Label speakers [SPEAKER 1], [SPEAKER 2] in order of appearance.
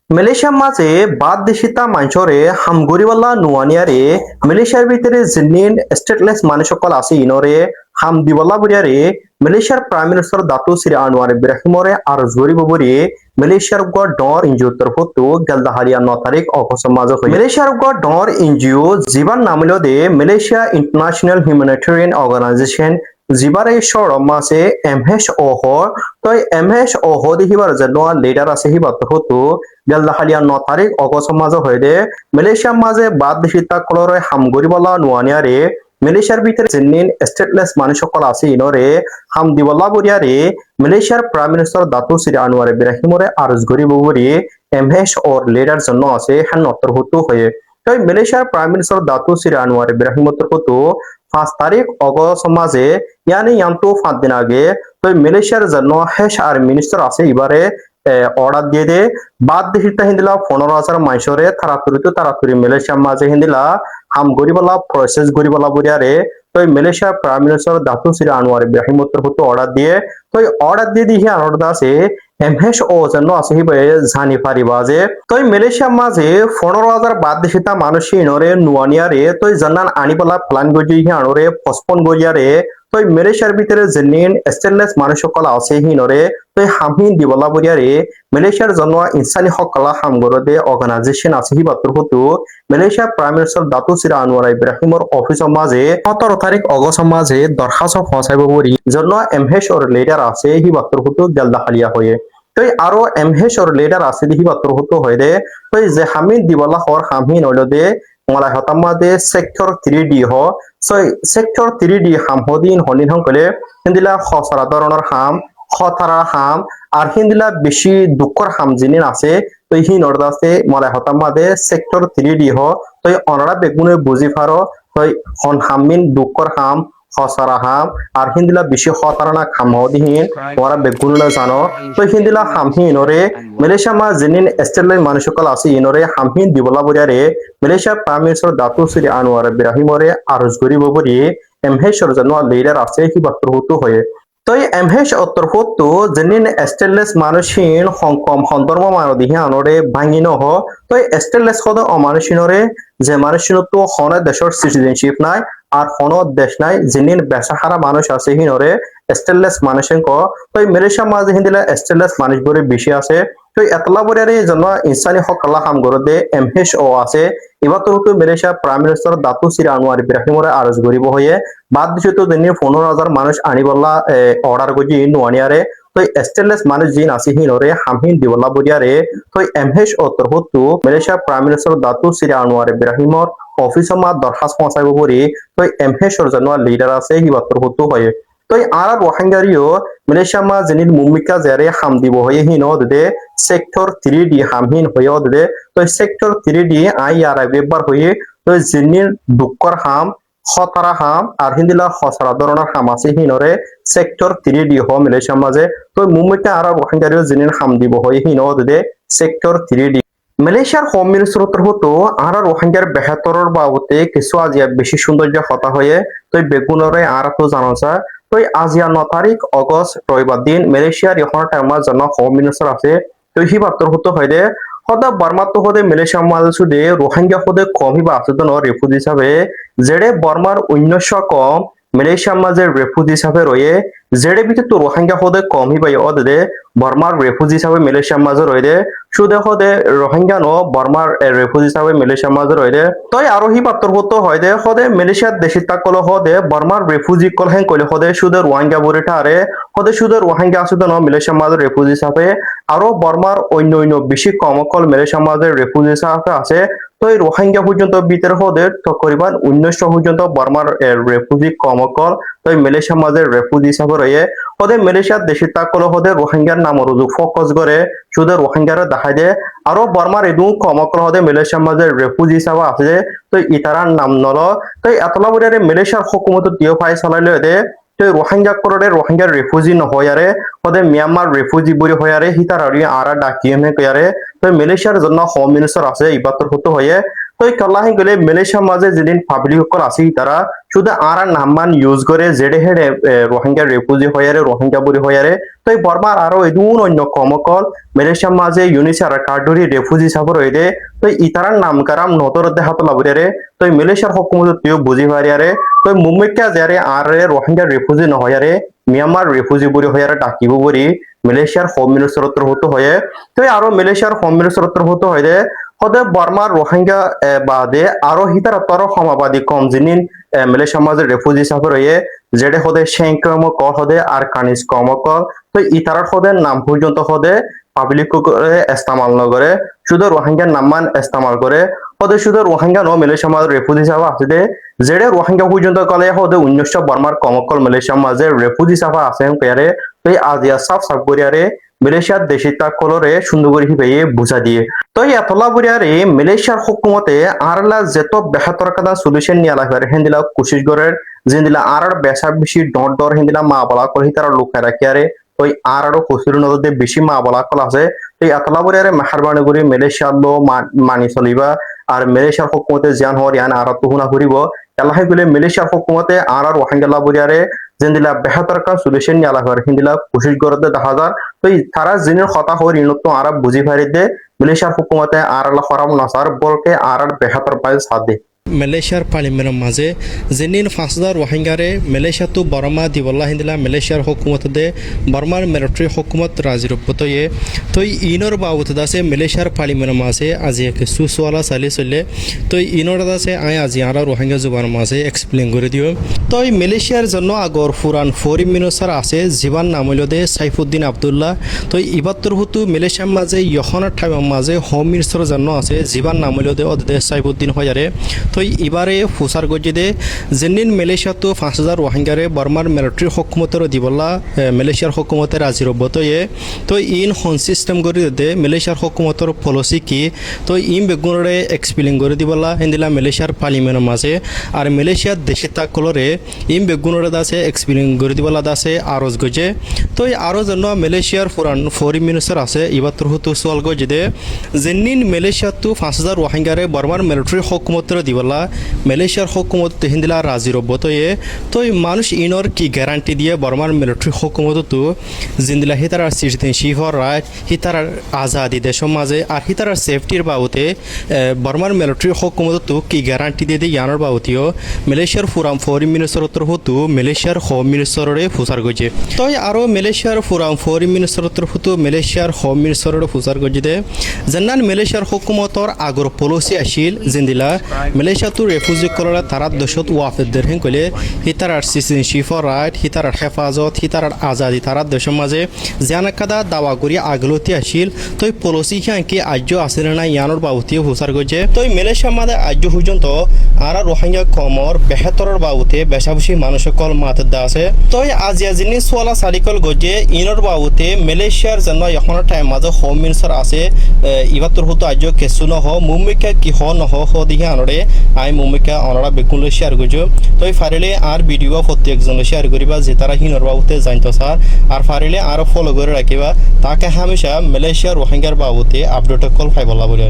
[SPEAKER 1] মালয়েশিয়ার মাঝে বাদ দেশিতা মাঞ্চরে হামগরিওয়ালা নুয়ানিয়ারে মালয়েশিয়ার ভিতরে জিনিন স্টেটলেস মানুষ সকল আছে ইনরে হাম দিওয়ালা বুড়িয়ারে মালয়েশিয়ার prime minister Datuk Seri Anwar ইব্রাহিমরে আর জরি ববরি মালয়েশিয়ার গড় ডর ইনজিও তরফতো গেলদাহারিয়া 9 তারিখ অগস্ট মাঝে হয় মালয়েশিয়ার গড় ডর এনজিও জীবন নামলো দে মালয়েশিয়া ইন্টারন্যাশনাল হিউম্যানিটেরিয়ান অর্গানাইজেশন জিবারে শহর মাসে এমহেস ওহ তই এমহেস ওহ দেখিবার জন্য লিডার আছে হিবার তরফতো গেলদাহালিয়া 9 তারিখ অগস্ট মাঝে হয়ে মালয়েশিয়ার মাঝে বাদ দেশিতা কলরে হামগরিবালা নুয়ানিয়ারে মালয়েশিয়ার ভিতরে জিনিন স্টেটলেস মানুষ সকল আছে ইনরে হাম দিওয়ালা বরিয়ারে মালয়েশিয়ার prime minister Datuk Seri Anwar ইব্রাহিমরে আরজ গরিব বরি এমহেস ওর লিডার জন্য আছে হ্যান অন্তর্ভুক্ত হয়ে তাই মালয়েশিয়ার prime minister Datuk Seri Anwar Ibrahim অন্তর্ভুক্ত 5 তারিখ অগস্ট মাঝে ইয়ানি 5 দিন আগে তো মালয়েশিয়ার জন্য হেস আর মিনিস্টার আছে এবারে অর্ডার দিয়ে দে বাদ দেশিতা হিন্দিলা 15,000 মাইসরে তারাতুরি মালয়েশিয়ার মাঝে হিন্দিলা হাম গরিবালা প্রসেস গরিবালা বুড়িয়ারে তো মালয়েশিয়ার prime minister Datuk Seri Anwar Ibrahim উত্তরভুক্ত অর্ডার দিয়ে তো অর্ডার দিয়ে দিয়ে অর্ডার আছে এমহেস ও জন্য আছে হিবে জানি পারিবা যে তো মালয়েশিয়ার মাঝে 15,000 বাদ দেশিতা মানুষ ইনরে নুয়ানিয়ারে তো জানান আনিপালা প্ল্যান গজি আনরে পসপন গজিয়ারে তো মালয়েশিয়ার ভিতরে জিনিন স্টেনলেস মানুষ সকল আছে হিনরে তো হামহিন দিবলা বরিয়ারে মালয়েশিয়ার জন্য ইনসানি হকলা হামগরদে অর্গানাইজেশন আছে হি বাতুর হতো Malaysia prime minister Datuk Seri Anwar ইব্রাহিমর অফিসের মাঝে 17 তারিখ অগস্ট মাঝে দরখাস্ত পৌঁছাইব বরি জন্য এমহেস ওর লিডার আছে হি বাতুর হতো গেলদাহালিয়া হয়ে তো আরো এমহেস ওর লিডার আছে হি বাতুর হতো হয়ে দে তো যে হামিন দিবলা হর হামহিন হইল দে মালাই হতামাদে সেক্টর 3D হ সেক্টর 3D হাম হদিন হনিন হংকলে হিন্দিলা খসরা ধরনের হাম খতারা হাম আর হিন্দিলা বেশি দুঃখর হাম জিনিন আছে তো হিন অর্দাসে মালাই হতামাদে সেক্টর 3D হ তো অনরা বেগুনে বুঝি ফারো তো হন হামিন দুঃখর হাম খসরা হাম আর হিন্দিলা বেশি খতারা না খাম হদিহীন ওরা বেগুনে জানো তো হিন্দিলা হামহিন ওরে মালয়েশিয়া মা জিনিন স্টেটলাইন মানুষকল আছে ইনরে হামহিন দিবলা বরিয়ারে Malaysia prime minister Datuk Seri Anwar ইব্রাহিমরে আরজ গরিব বরি এমহেসর জন্য লিডার আছে কি বার্তভূত হয়ে তো এমহেস অন্তর্ভুক্ত জিনিন স্টেটলেস মানুষিন হংকম হন্দর্ম মানদিহি আনরে ভাঙিন হ তো স্টেটলেস হদ অমানুষিনরে যে মানুষিন তো হন দেশের সিটিজেনশিপ নাই আর হন দেশ নাই জিনিন বেসাহারা মানুষ আছে হিনরে স্টেটলেস মানুষেন ক তো মালয়েশিয়া মাঝে হিন্দিলা স্টেটলেস মানুষ বরে বেশি আছে তো এতলা বরিয়ারে জন্য ইনসানি হকলা হাম গরদে এমহেস ও আছে এবার তো Malaysia prime minister Datuk Seri Anwar ইব্রাহিমরে আরজ গরিব হয়ে বাদ দিছে তো দিনে 15,000 মানুষ আনিবলা অর্ডার গজি নুয়ানিয়ারে তো স্টেটলেস মানুষ জিন আছে হিনরে হামহিন দিবলা বরিয়ারে তো এমহেস ও তরহতু Malaysia prime minister Datuk Seri Anwar ইব্রাহিমর অফিসে মা দরখাস্ত পৌঁছাইব বরি তো এমহেসর জন্য লিডার আছে হিবা তরহতু হয়ে তো আর রোহিঙ্গারিও মালয়েশিয়া মা জিনির মুমিকা জারে হাম দিব হয়ে হিন দে সেক্টর 3D হামহিন হয়ে দে তো সেক্টর 3D আই আর বেবার হয়ে তো জিনির দুঃখর হাম খতরা হাম আর হিন্দিলা খসরা ধরনের হাম আছে হিনরে সেক্টর 3D হ মালয়েশিয়ার মাঝে তো মুম্বাইতে আর রোহিঙ্গারিও জিনির হাম দিব হয়ে হিন দে সেক্টর 3D মালয়েশিয়ার হোম মিনিস্টার হতো আর রোহিঙ্গার বেহাতরের বাবদে কিছু আজিয়া বেশি সৌন্দর্য হতা হয়ে তো বেগুনরে আর তো জানা যায় তো আজিয়া 9 তারিখ অগস্ট রবিবার দিন মালয়েশিয়ার এখন টাইমার জন্য হোম মিনিস্টার আছে তো হি বার্তর হতো হয় দে হদা বর্মাত হদে মালয়েশিয়া মাঝে সুদে রোহিঙ্গা হদে কম হিবা আচেতন রেফুজি হিসাবে যেড়ে বর্মার 1900 কম মালয়েশিয়ার মাঝে রেফুজি হিসাবে রয়ে যেড়ে ভিতরে তো রোহিঙ্গা হদে কম হিবাই অদে বর্মার রেফুজি হিসাবে মালয়েশিয়ার মাঝে রয়ে সুদে হদে রোহিঙ্গা ন বর্মার রেফুজি হিসাবে মালয়েশিয়ার মাঝে রয়ে তই আরো হি পাত্তর হতো হয় দে হদে মালয়েশিয়ার দেশি তাকল হদে বর্মার রেফুজি কল হেন কইলে হদে সুদে রোহিঙ্গা বরিটা আরে হদে সুদে রোহিঙ্গা আসুদে ন মালয়েশিয়ার মাঝে রেফুজি হিসাবে আরো বর্মার অন্য বেশি কমকল মালয়েশিয়ার মাঝে রেফুজি হিসাবে আছে তো এই রোহিঙ্গা পর্যন্ত ভিতরে হদে তকরিবান 1900 পর্যন্ত বর্মার রেফুজি কমকল তো মালয়েশিয়ার মাঝে রেফুজি হিসাবে রয়ে হদে মালয়েশিয়ার দেশি তাকল হদে রোহিঙ্গার নাম রুজু ফোকাস করে শুধু রোহিঙ্গারে দেখাই দে আরো বর্মার এদু কমকল হদে মালয়েশিয়ার মাঝে রেফুজি হিসাবে আছে তো ইতারার নাম নল তো এতলা বরিয়ারে মালয়েশিয়ার হুকুমত দিও ফাই চালাইলে দে তো রোহিঙ্গা করে রোহিঙ্গার রেফুজি নহয়ারে হদে মিয়ানমার রেফুজি বরি হয়ারে হিতারারি আরা ডাকিয়ে কয়ারে তো মালয়েশিয়ার জন্য হোম মিনিস্টার আছে ইবাতর হতো হয়ে তই কল্লাহি গলে মালয়েশিয়ার মাঝে যেদিন পাবলিক সকল আছে তারা শুধু আর নামমান ইউজ করে যেডে হেডে রোহিঙ্গা রেফিউজি হয়ারে রোহিঙ্গা বুড়ি হয়ারে তই বর্মার আরো এদুন অন্য কমকল মালয়েশিয়ার মাঝে ইউনিসিয়ার কার্ডরি রেফিউজি সাফর হইরে তই ইতারার নাম কারাম নতর দেহাত লাবরে তই মালয়েশিয়ার হকুমত তুই বুঝি পারিয়ারে তই মুম্বাইকা যারে আর রোহিঙ্গা রেফিউজি নহয়ারে মিয়ানমার রেফিউজি বুড়ি হয়ারে ডাকিব বুড়ি মালয়েশিয়ার হোম মিনিস্টার হতো হয়ে তই আরো মালয়েশিয়ার হোম মিনিস্টার হতো হয়ে হদে বর্মার রোহিঙ্গা বাদে আরো হিতার তর সমাবাদী কম জিনিন মালয়েশিয়ার মাঝে রেফিউজি সাফর হয়ে যেডে হদে সেঙ্কম কল হদে আর কানিস কম কল তো ইতারার হদে নাম পর্যন্ত হদে পাবলিক করে ইস্তেমাল নগরে শুধু রোহিঙ্গার নামমান ইস্তেমাল করে হদে শুধু রোহিঙ্গা ন মালয়েশিয়ার মাঝে রেফিউজি সাফা আছে যেডে রোহিঙ্গা পর্যন্ত কলে হদে 1900 বর্মার কমকল মালয়েশিয়ার মাঝে রেফিউজি সাফা আছে পেয়ারে তো আজিয়া সাফ সাফ করিয়ারে মালয়েশিয়ার দেশিতা কলরে সুন্দর করে হিবাইয়ে বুঝা দিয়ে তো এতলা বুড়িয়ারে মালয়েশিয়ার হুকুমতে আরলা যেত বেহাতর কাদা সলিউশন নিয়ে লাগবে হেন্দিলা কোশিশ করার যেদিলা আর বেশা বেশি ডর ডর হেন্দিলা মা বলা করি তারা লুকায় রাখিয়ারে ওই আরো কসুর নদীতে বেশি মা বলা কল আছে এই এতলা বুড়িয়ারে মেহরবানি করে মালয়েশিয়ার লো মানি চলিবা আর মালয়েশিয়ার হুকুমতে জিয়ান হওয়ার ইয়ান আর তুহুনা করিব এলাহাই গুলে মালয়েশিয়ার হুকুমতে আর রোহিঙ্গা বুড়িয়ারে যেদিলা বেহাতর কা সলিউশন নিয়ে লাগবে হেন্দিলা কোশিশ করতে দেখা যায় তো তারা জিনের কথা হওয়ার ইনত আর বুঝি পারি দে মালয়েশিয়ার হুকুমতে আর খরাম নাসার বলকে আর বেহাতর পায় সাথে
[SPEAKER 2] মালয়েশিয়ার পার্লিমেন্টের মাঝে যেদিন 5000 রোহিঙ্গারে মালয়েশিয়া তো বর্মা দিবল্লা হিন্দিলা মালয়েশিয়ার হুকুমত দে বর্মার মিলিটারি হুকুমত রাজি রব্বতয়ে তো ইনর বাবত আছে মালয়েশিয়ার পার্লিমেন্টের মাঝে আজি কিছু সোয়ালা চালি চলে তো ইনর আছে আই আজি আর রোহিঙ্গা জুবান মাঝে এক্সপ্লেন করে দিও তো মালয়েশিয়ার জন্য আগর ফুরান ফরিন মিনিস্টার আছে জীবান নাম হইল দে সাইফুদ্দিন আব্দুল্লাহ তো ইবাত্তর হুতু মালয়েশিয়ার মাঝে ইয়খনার ঠাইমের মাঝে হোম মিনিস্টারের জন্য আছে জীবান নাম হইল দে ওদে সাইফুদ্দিন হয়ারে তো এবারে ফুসার গজে দে যেদিন মালয়েশিয়া তো 5000 রোহিঙ্গারে বর্মার মিলিটারি হুকুমতের দিবল্লা মালয়েশিয়ার হুকুমতের রাজি রব্বতয়ে তো ইন হন সিস্টেম করে দে মালয়েশিয়ার হুকুমতের পলিসি কি তো ইম বেগুনরে এক্সপ্লেন করে দিবল্লা হিন্দিলা মালয়েশিয়ার পার্লিমেন্টের মাঝে আর মালয়েশিয়ার দেশে তাকলরে ইম বেগুনরে দাসে এক্সপ্লেন করে দিবল্লা দাসে আরজ গজে তো আরো জন্য মালয়েশিয়ার ফুরান ফরিন মিনিস্টার আছে ইবাত্তর হুতু সোয়াল গজে দে যেদিন মালয়েশিয়া তো 5000 রোহিঙ্গারে বর্মার মিলিটারি হুকুমতের দিবল্লা মালয়েশিয়ার হুকুমত হিন্দিলা রাজি রব্বতয়ে তো মানুষ ইনর কি গ্যারান্টি দিয়ে বর্মার মিলিটারি হুকুমত তো জিন্দিলা হিতার সিটিজেনশিপ রাইট হিতার আজাদি দেশের মাঝে আর হিতার সেফটির বাবতে বর্মার মিলিটারি হুকুমত তো কি গ্যারান্টি দিয়ে দিয়ে ইয়ানোর বাবতীয় মালয়েশিয়ার ফুরাম ফরিন মিনিস্টারত্বর হতো মালয়েশিয়ার হোম মিনিস্টারে ফুসার গজে তো আরও মালয়েশিয়ার ফুরাম ফরিন মিনিস্টারত্বর হতো মালয়েশিয়ার হোম মিনিস্টারে ফুসার গজে দে যেন মালয়েশিয়ার হুকুমতর আগর পলিসি আসিল জিন্দিলা মালয়েশিয়া তো রেফিউজি কলরা তারা দেশত ওয়াফেদের হেন কলে হিতার সিটিজেনশিপ রাইট হিতার হেফাজত হিতার আজাদি তারা দেশের মাঝে জানাকাদা দাওয়া করি আগলতি আসিল তো পলিসি কি আজ্য আসলে না ইয়ানোর বাবতীয় হুসার গজে তো মালয়েশিয়ার মাঝে আজ্য পর্যন্ত আর রোহিঙ্গা কমর বেহাতরের বাবুতে বেশাবেশি মানুষ কল মাতের দা আছে তো আজিয়া জিনিস সোয়ালা সারিকল গজে ইনর বাবুতে মালয়েশিয়ার জন্য এখন টাইম মাঝে হোম মিনিস্টার আছে ইবাত্তর হতো আজ্য কেসু নহ মুম্বিকা কি হ নহ দিহে আনরে আই মুম্বিকা অনরা বেকুনলে শেয়ার করছো তো ফারিলে আর ভিডিও প্রত্যেকজনে শেয়ার করিবা যে তারা হিনর বাবুতে জানতো স্যার আর ফারিলে আরো ফলো করে রাখিবা তাকে হামেশা মালয়েশিয়া রোহিঙ্গার বাবুতে আপডেট কল পাইবলা বলে